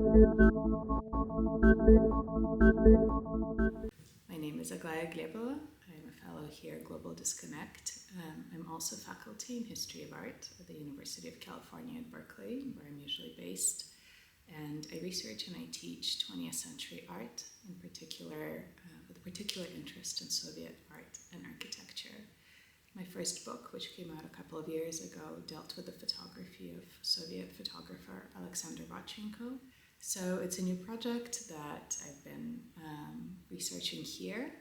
My name is Aglaya Glebova. I'm a fellow here at Global Disconnect. I'm also faculty in History of Art at the University of California at Berkeley, where I'm usually based. And I research and I teach 20th century art, in particular, with a particular interest in Soviet art and architecture. My first book, which came out a couple of years ago, dealt with the photography of Soviet photographer Alexander Rodchenko. So it's a new project that I've been researching here,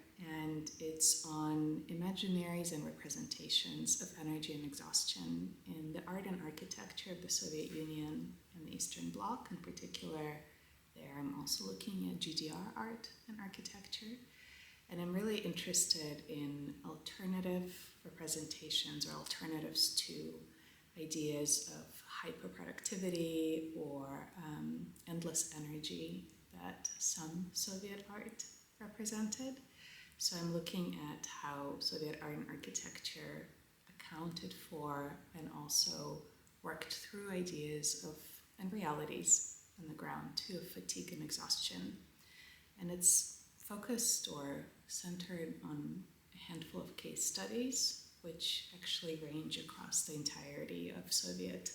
and it's on imaginaries and representations of energy and exhaustion in the art and architecture of the Soviet Union and the Eastern Bloc. In particular, there I'm also looking at GDR art and architecture, and I'm really interested in alternative representations or alternatives to ideas of hyperproductivity or endless energy that some Soviet art represented. So I'm looking at how Soviet art and architecture accounted for and also worked through ideas of and realities on the ground too of fatigue and exhaustion. And it's focused or centered on a handful of case studies which actually range across the entirety of the Soviet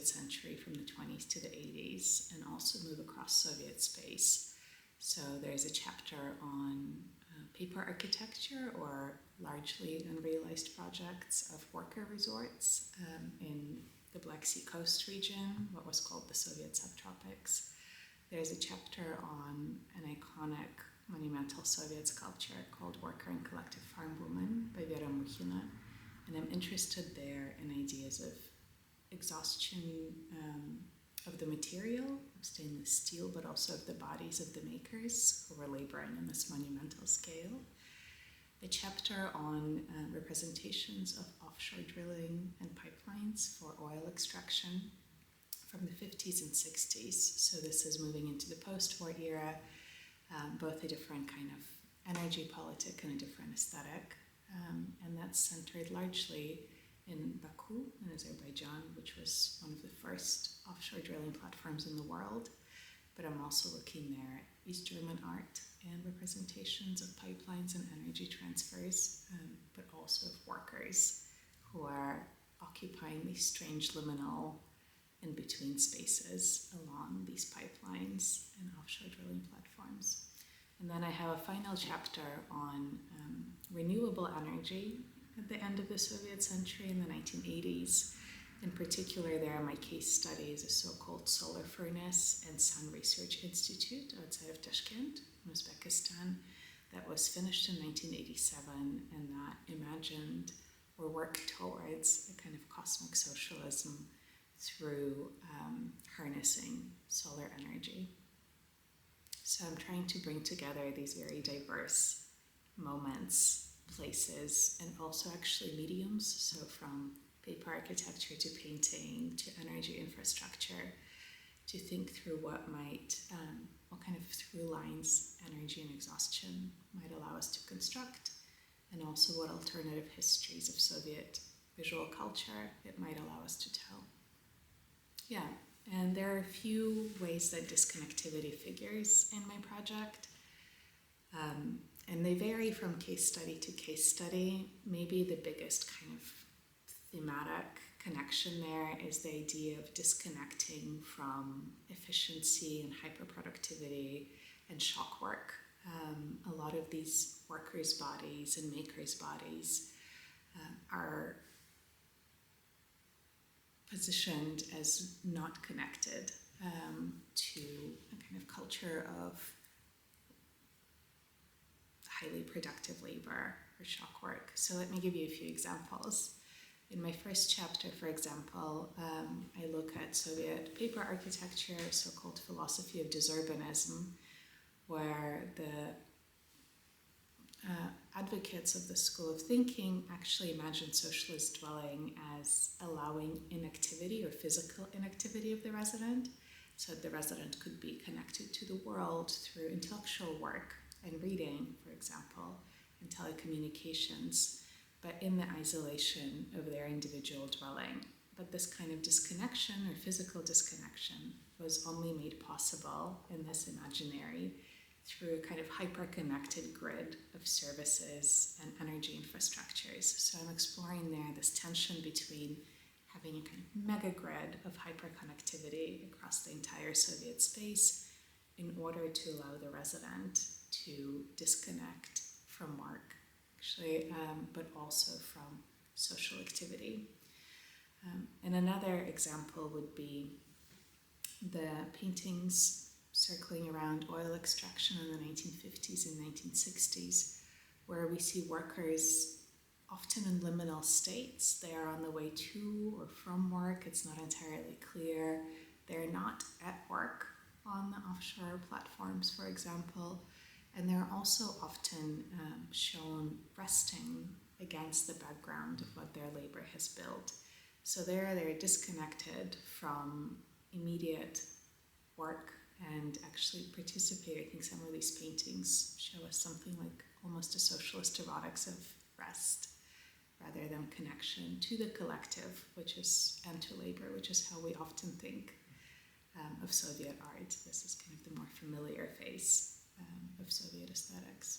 century from the 20s to the 80s, and also move across Soviet space. So there's a chapter on paper architecture or largely unrealized projects of worker resorts in the Black Sea coast region, what was called the Soviet subtropics. There's a chapter on an iconic monumental Soviet sculpture called Worker and Collective Farm Woman by Vera Mukhina, and I'm interested there in ideas of exhaustion of the material, of stainless steel, but also of the bodies of the makers who were laboring on this monumental scale. A chapter on representations of offshore drilling and pipelines for oil extraction from the 50s and 60s. So this is moving into the post-war era, both a different kind of energy politic and a different aesthetic. And that's centered largely in Baku, in Azerbaijan, which was one of the first offshore drilling platforms in the world. But I'm also looking there at East German art and representations of pipelines and energy transfers, but also of workers who are occupying these strange liminal in-between spaces along these pipelines and offshore drilling platforms. And then I have a final chapter on renewable energy at the end of the Soviet century in the 1980s. In particular, there are my case studies, a so-called solar furnace and sun research institute outside of Tashkent, in Uzbekistan, that was finished in 1987 and that imagined or worked towards a kind of cosmic socialism through harnessing solar energy. So I'm trying to bring together these very diverse moments, places, and also actually mediums, so from paper architecture to painting to energy infrastructure, to think through what kind of through lines energy and exhaustion might allow us to construct, and also what alternative histories of Soviet visual culture it might allow us to tell. Yeah, and there are a few ways that disconnectivity figures in my project. And they vary from case study to case study. Maybe the biggest kind of thematic connection there is the idea of disconnecting from efficiency and hyperproductivity and shock work. A lot of these workers' bodies and makers' bodies are positioned as not connected to a kind of culture of highly productive labor or shock work. So let me give you a few examples. In my first chapter, for example, I look at Soviet paper architecture, so-called philosophy of desurbanism, where the advocates of the school of thinking actually imagine socialist dwelling as allowing inactivity or physical inactivity of the resident, so the resident could be connected to the world through intellectual work and reading, for example, and telecommunications, but in the isolation of their individual dwelling. But this kind of disconnection or physical disconnection was only made possible in this imaginary through a kind of hyper-connected grid of services and energy infrastructures. So I'm exploring there this tension between having a kind of mega grid of hyper-connectivity across the entire Soviet space in order to allow the resident to disconnect from work, actually, but also from social activity. And another example would be the paintings circling around oil extraction in the 1950s and 1960s, where we see workers often in liminal states. They are on the way to or from work. It's not entirely clear. They're not at work on the offshore platforms, for example, and they're also often shown resting against the background of what their labor has built. So they're disconnected from immediate work and actually participate. I think some of these paintings show us something like almost a socialist erotics of rest rather than connection to the collective, and to labor, which is how we often think of Soviet art. This is kind of the more familiar face of Soviet aesthetics.